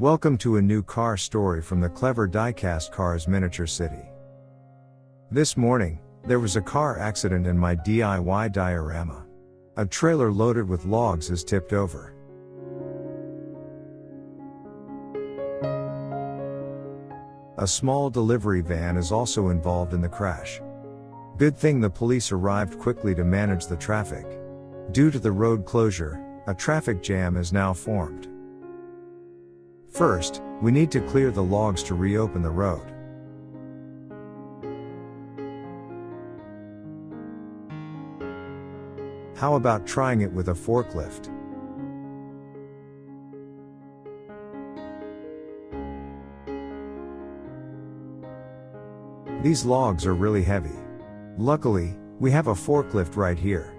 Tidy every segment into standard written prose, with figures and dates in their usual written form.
Welcome to a new car story from the Clever Diecast Cars miniature city. This morning, there was a car accident in my DIY diorama. A trailer loaded with logs is tipped over. A small delivery van is also involved in the crash. Good thing the police arrived quickly to manage the traffic. Due to the road closure, a traffic jam is now formed. First, we need to clear the logs to reopen the road. How about trying it with a forklift? These logs are really heavy. Luckily, we have a forklift right here.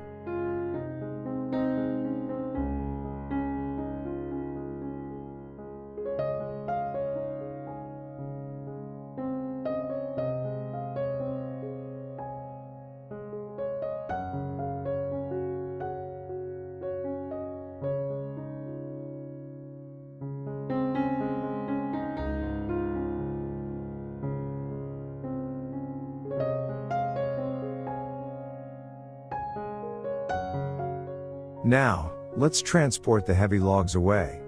Now, let's transport the heavy logs away.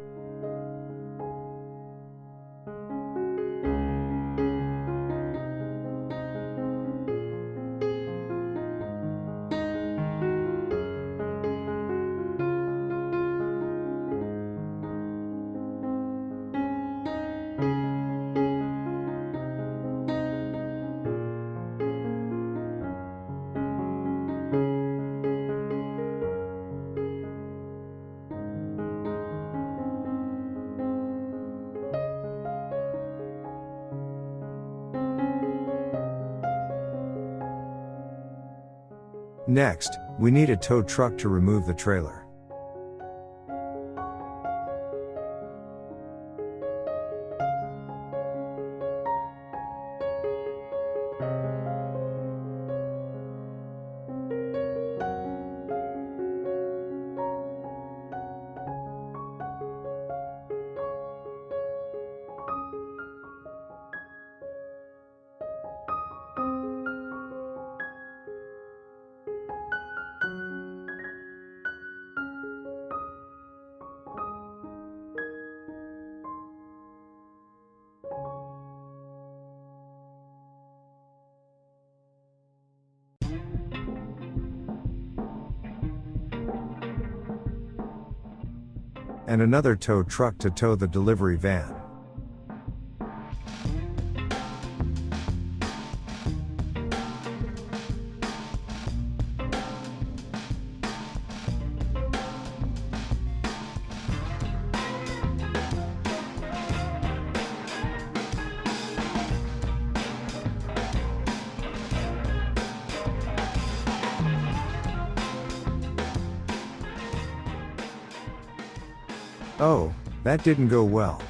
Next, we need a tow truck to remove the trailer. And another tow truck to tow the delivery van. Oh, that didn't go well.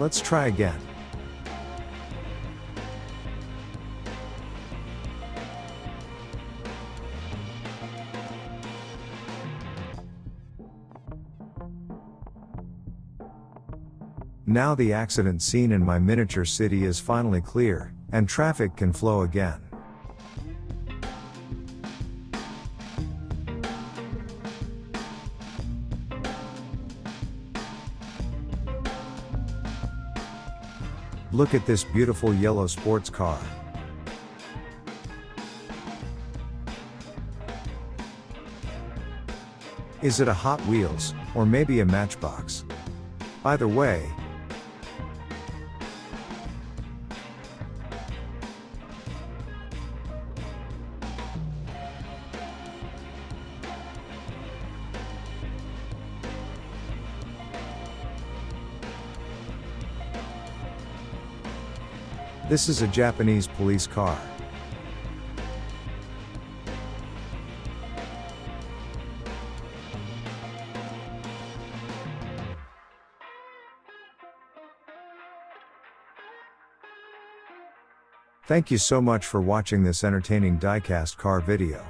Let's try again. Now the accident scene in my miniature city is finally clear, and traffic can flow again. Look at this beautiful yellow sports car. Is it a Hot Wheels, or maybe a Matchbox? Either way, this is a Japanese police car. Thank you so much for watching this entertaining diecast car video.